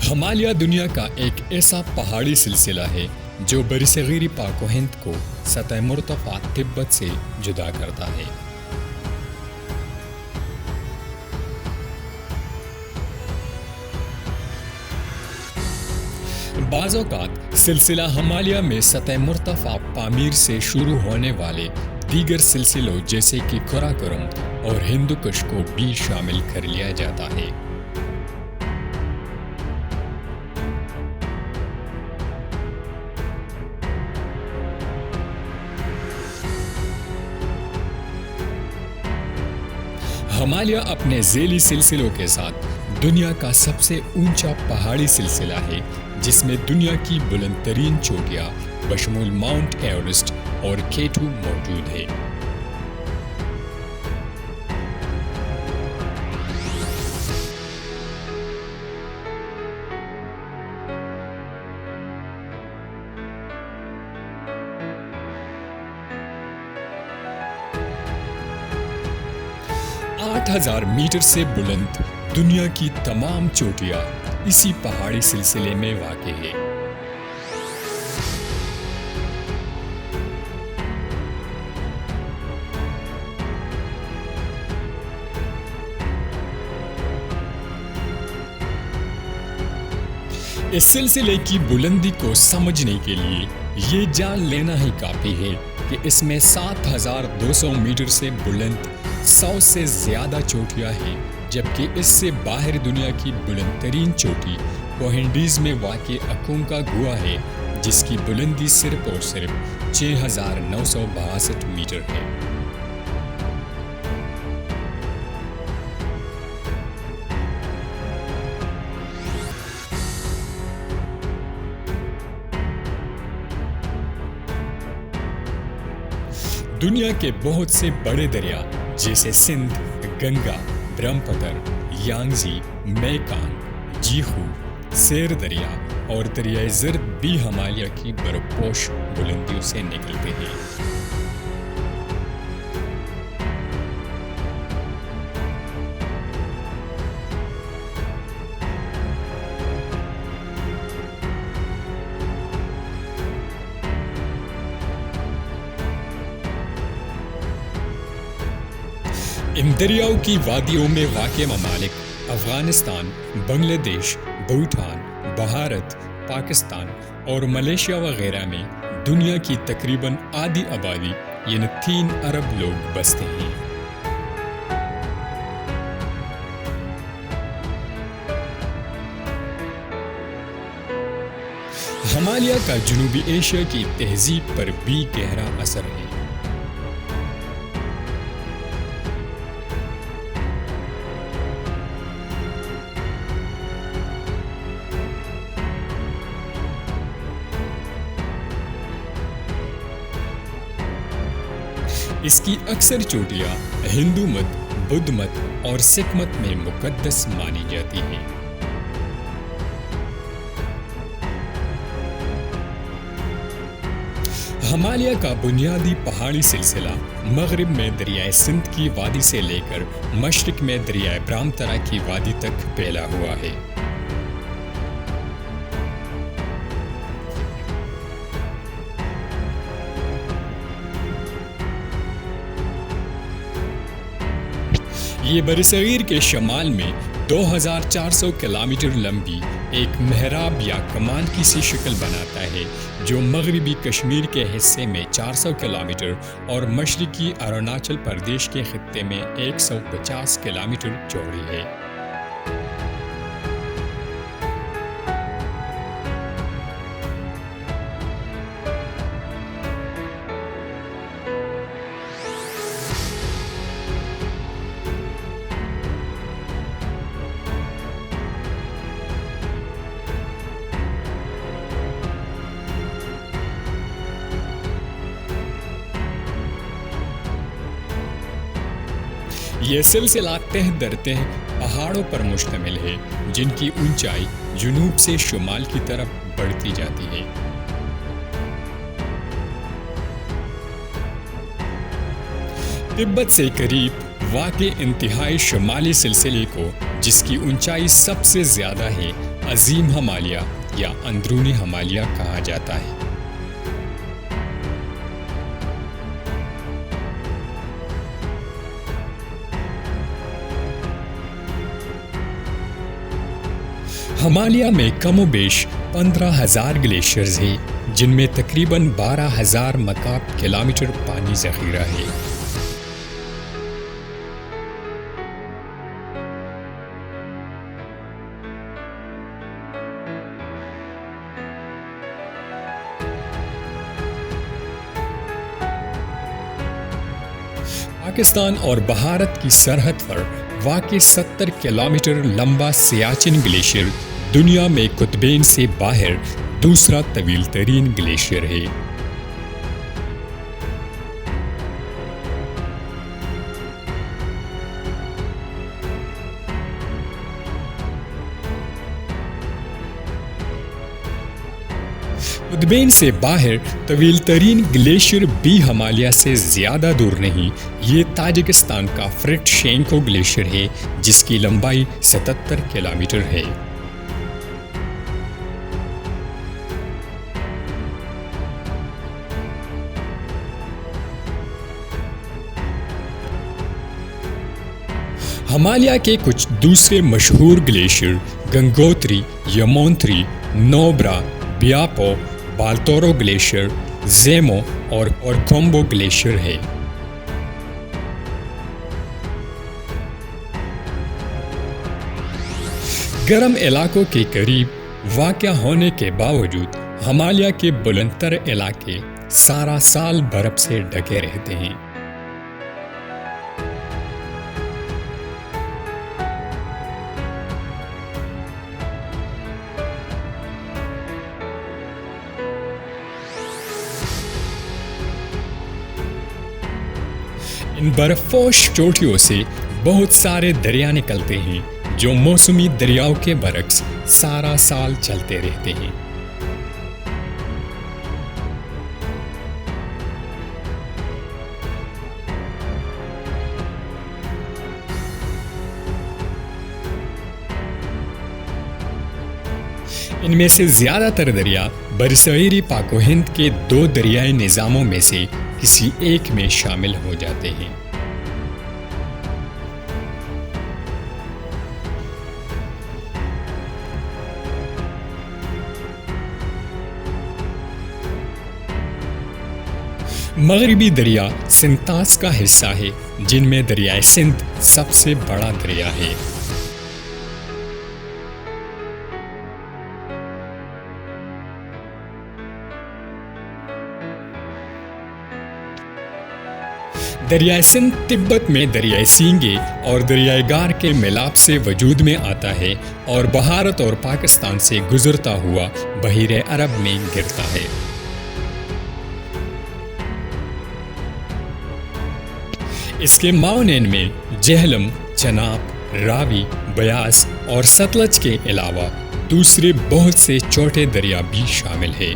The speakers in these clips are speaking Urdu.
ہمالیہ دنیا کا ایک ایسا پہاڑی سلسلہ ہے جو برصغیر پاک و ہند کو سطح مرتفع تبت سے جدا کرتا ہے۔ بعض اوقات سلسلہ ہمالیہ میں سطح مرتفع پامیر سے شروع ہونے والے دیگر سلسلوں جیسے کہ قراقرم اور ہندوکش کو بھی شامل کر لیا جاتا ہے۔ ہمالیہ اپنے ذیلی سلسلوں کے ساتھ دنیا کا سب سے اونچا پہاڑی سلسلہ ہے، جس میں دنیا کی بلند ترین چوٹیاں بشمول ماؤنٹ ایورسٹ اور K2 موجود ہے۔ آٹھ 8000 میٹر سے بلند دنیا کی تمام چوٹیاں اسی پہاڑی سلسلے میں واقع ہے۔ اس سلسلے کی بلندی کو سمجھنے کے لیے یہ جان لینا ہی کافی ہے کہ اس میں 7200 میٹر سے بلند 100 سے زیادہ چوٹیاں ہیں، جبکہ اس سے باہر دنیا کی بلند ترین چوٹی کوہنڈیز میں واقع اکونکا گوا ہے، جس کی بلندی صرف اور صرف 6962 میٹر ہے۔ دنیا کے بہت سے بڑے دریا جیسے سندھ، گنگا، برہمپتر، یانگزی، میکانگ، جیخو، سیر دریا اور دریائے زرد بھی ہمالیہ کی برف پوش بلندیوں سے نکلتے ہیں۔ ان دریاؤں کی وادیوں میں واقع ممالک افغانستان، بنگلہ دیش، بھوٹان، بھارت، پاکستان اور ملیشیا وغیرہ میں دنیا کی تقریباً آدھی آبادی یعنی 3 ارب لوگ بستے ہیں۔ ہمالیہ کا جنوبی ایشیا کی تہذیب پر بھی گہرا اثر ہے۔ اس کی اکثر چوٹیاں ہندو مت، بدھ مت اور سکھ مت میں مقدس مانی جاتی ہیں۔ ہمالیہ کا بنیادی پہاڑی سلسلہ مغرب میں دریائے سندھ کی وادی سے لے کر مشرق میں دریائے برہمپترا کی وادی تک پھیلا ہوا ہے۔ یہ برصغیر کے شمال میں 2400 کلومیٹر لمبی ایک محراب یا کمان کی سی شکل بناتا ہے، جو مغربی کشمیر کے حصے میں 400 کلومیٹر اور مشرقی اروناچل پردیش کے خطے میں 150 کلومیٹر چوڑی ہے۔ یہ سلسلہ تہ در تہ پہاڑوں پر مشتمل ہے، جن کی اونچائی جنوب سے شمال کی طرف بڑھتی جاتی ہے۔ تبت سے قریب واقع انتہائی شمالی سلسلے کو، جس کی اونچائی سب سے زیادہ ہے، عظیم ہمالیہ یا اندرونی ہمالیہ کہا جاتا ہے۔ ہمالیہ میں کم و بیش 15,000 گلیشیئرز ہیں، جن میں تقریباً 12,000 مکعب کلومیٹر پانی ذخیرہ ہے۔ پاکستان اور بھارت کی سرحد پر واقع 70 کلومیٹر لمبا سیاچن گلیشیئر دنیا میں قطبین سے باہر دوسرا طویل ترین گلیشیئر ہے۔ قطبین سے باہر طویل ترین گلیشیئر بھی ہمالیہ سے زیادہ دور نہیں، یہ تاجکستان کا فرٹ شینکو گلیشیئر ہے، جس کی لمبائی 77 کلومیٹر ہے۔ ہمالیہ کے کچھ دوسرے مشہور گلیشیئر گنگوتری، یمونتری، نوبرا، بیاپو، بالتورو گلیشیئر، زیمو اور کومبو گلیشیئر ہے۔ گرم علاقوں کے قریب واقع ہونے کے باوجود ہمالیہ کے بلند تر علاقے سارا سال برف سے ڈھکے رہتے ہیں۔ ان برف پوش چوٹیوں سے بہت سارے دریا نکلتے ہیں جو موسمی دریاؤں کے برعکس سارا سال چلتے رہتے ہیں۔ ان میں سے زیادہ تر دریا برصغیر پاک و ہند کے 2 دریائی نظاموں میں سے کسی ایک میں شامل ہو جاتے ہیں۔ مغربی دریا سنتاس کا حصہ ہے، جن میں دریائے سندھ سب سے بڑا دریا ہے۔ دریائے سندھ تبت میں دریائے سینگے اور دریائے گار کے ملاپ سے وجود میں آتا ہے اور بھارت اور پاکستان سے گزرتا ہوا بحیر عرب میں گرتا ہے۔ اس کے معاونین میں جہلم، چناب، راوی، بیاس اور ستلج کے علاوہ دوسرے بہت سے چھوٹے دریا بھی شامل ہیں۔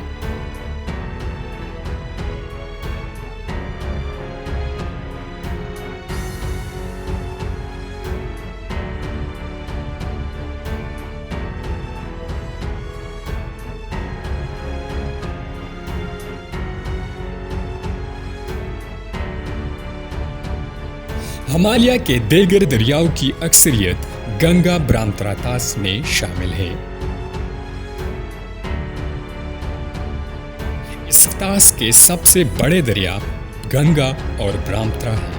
ہمالیہ کے دیگر دریاؤں کی اکثریت گنگا برہمپتراس میں شامل ہے۔ اس طاس کے سب سے بڑے دریا گنگا اور برہمپترا ہیں۔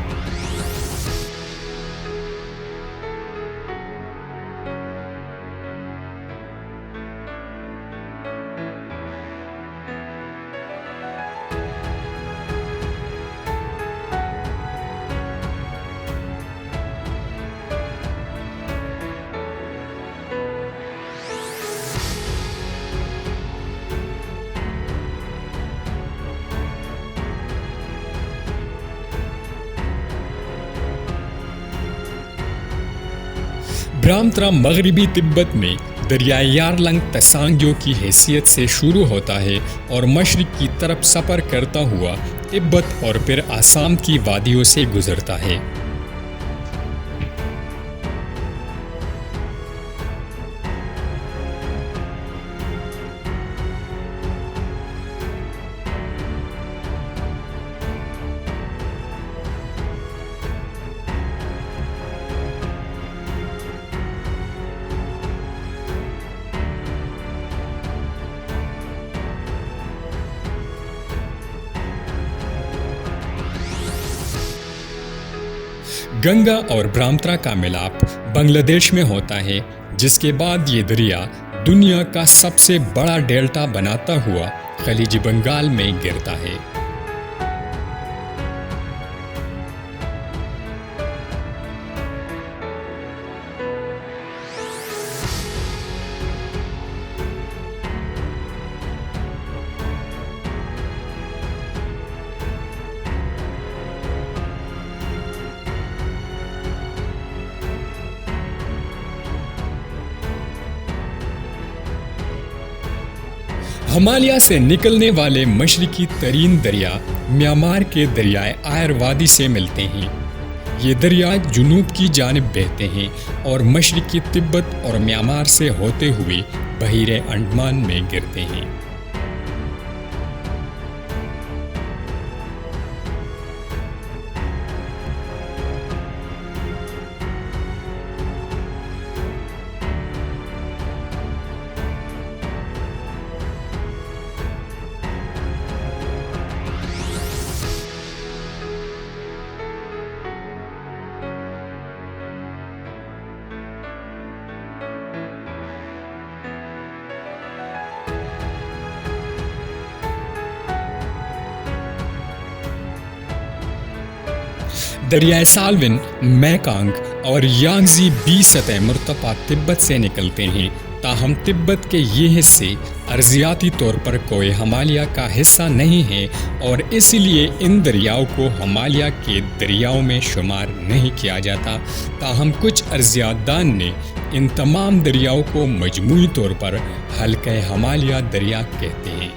برہمپترا مغربی تبت میں دریائے یارلنگ تسانگیو کی حیثیت سے شروع ہوتا ہے اور مشرق کی طرف سفر کرتا ہوا تبت اور پھر آسام کی وادیوں سے گزرتا ہے۔ گنگا اور برہمپرا کا ملاپ بنگلہ دیش میں ہوتا ہے، جس کے بعد یہ دریا دنیا کا سب سے بڑا ڈیلٹا بناتا ہوا خلیج بنگال میں گرتا ہے۔ ہمالیہ سے نکلنے والے مشرقی ترین دریا میانمار کے دریائے آئروادی سے ملتے ہیں۔ یہ دریا جنوب کی جانب بہتے ہیں اور مشرقی تبت اور میانمار سے ہوتے ہوئے بحیرہ انڈمان میں گرتے ہیں۔ دریائے سالون، میکانگ اور یانگزی 20 سطح مرتفع تبت سے نکلتے ہیں، تاہم تبت کے یہ حصے ارضیاتی طور پر کوئی ہمالیہ کا حصہ نہیں ہیں اور اس لیے ان دریاؤں کو ہمالیہ کے دریاؤں میں شمار نہیں کیا جاتا، تاہم کچھ ارضیات دان نے ان تمام دریاؤں کو مجموعی طور پر حلقہ ہمالیہ دریا کہتے ہیں۔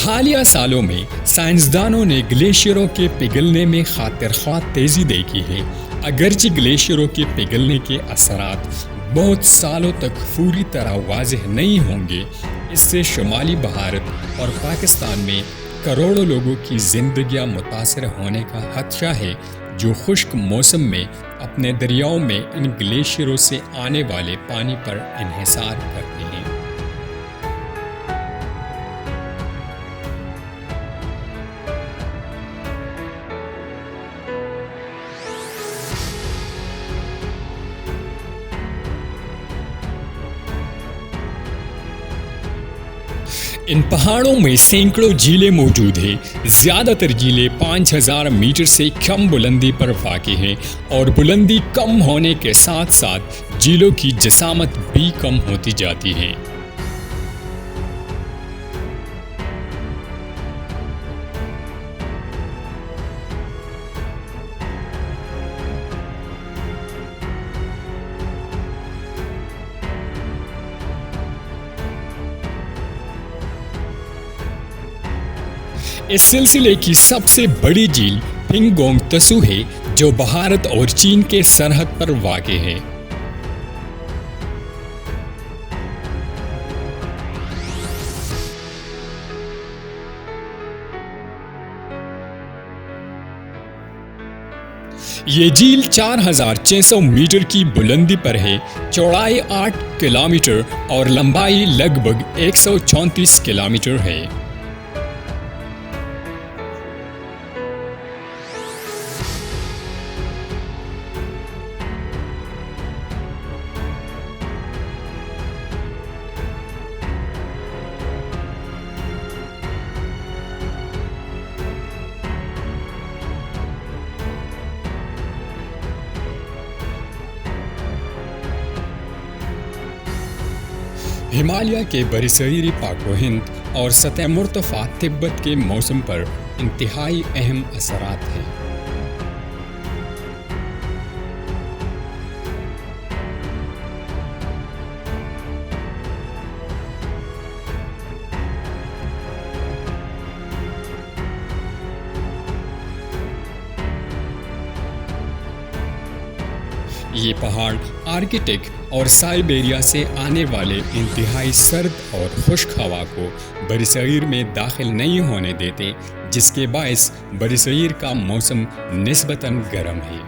حالیہ سالوں میں سائنسدانوں نے گلیشیئروں کے پگھلنے میں خاطر خواہ تیزی دیکھی ہے، اگرچہ گلیشیئروں کے پگھلنے کے اثرات بہت سالوں تک پوری طرح واضح نہیں ہوں گے۔ اس سے شمالی بھارت اور پاکستان میں کروڑوں لوگوں کی زندگیاں متاثر ہونے کا خدشہ ہے، جو خشک موسم میں اپنے دریاؤں میں ان گلیشیئروں سے آنے والے پانی پر انحصار کرتے ہیں۔ ان پہاڑوں میں سینکڑوں جھیلیں موجود ہیں۔ زیادہ تر جھیلیں 5000 میٹر سے کم بلندی پر واقع ہیں اور بلندی کم ہونے کے ساتھ ساتھ جھیلوں کی جسامت بھی کم ہوتی جاتی ہے۔ اس سلسلے کی سب سے بڑی جھیل پنگونگ تسو ہے، جو بھارت اور چین کے سرحد پر واقع ہے۔ یہ جھیل 4600 میٹر کی بلندی پر ہے، چوڑائی 8 کلومیٹر اور لمبائی لگ بھگ 134 کلومیٹر ہے۔ ہمالیہ کے برصغیر پاک و ہند اور سطح مرتفع تبت کے موسم پر انتہائی اہم اثرات ہیں۔ یہ پہاڑ آرکٹک اور سائبیریا سے آنے والے انتہائی سرد اور خشک ہوا کو برصغیر میں داخل نہیں ہونے دیتے، جس کے باعث برصغیر کا موسم نسبتاً گرم ہے۔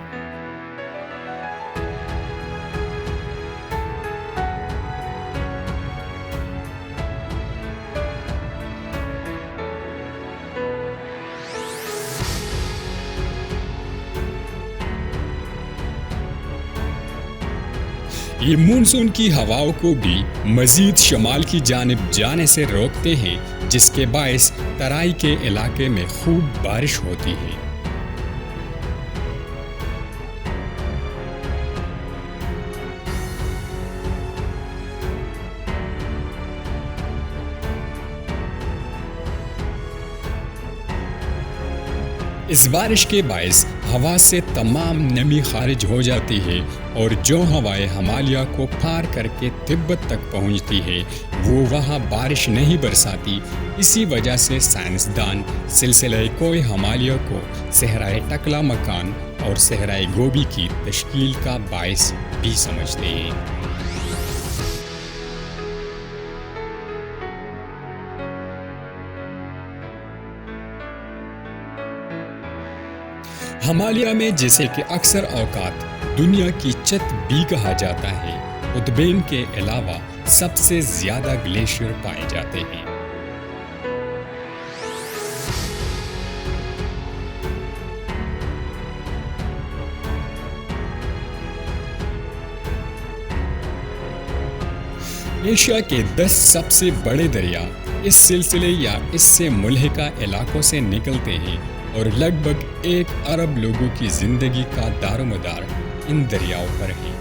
یہ مونسون کی ہواؤں کو بھی مزید شمال کی جانب جانے سے روکتے ہیں، جس کے باعث ترائی کے علاقے میں خوب بارش ہوتی ہے۔ اس بارش کے باعث ہوا سے تمام نمی خارج ہو جاتی ہے اور جو ہوائیں ہمالیہ کو پار کر کے تبت تک پہنچتی ہے وہ وہاں بارش نہیں برساتی۔ اسی وجہ سے سائنسدان سلسلہ کوہ ہمالیہ کو صحرائے ٹکلا مکان اور صحرائے گوبی کی تشکیل کا باعث بھی سمجھتے ہیں۔ ہمالیہ میں جسے کہ اکثر اوقات دنیا کی چت بھی کہا جاتا ہے، قطبین کے علاوہ سب سے زیادہ گلیشیئر پائے جاتے ہیں۔ ایشیا کے 10 سب سے بڑے دریا اس سلسلے یا اس سے ملحقہ علاقوں سے نکلتے ہیں اور لگ بھگ 1 ارب لوگوں کی زندگی کا دار و مدار ان دریاؤں پر ہے۔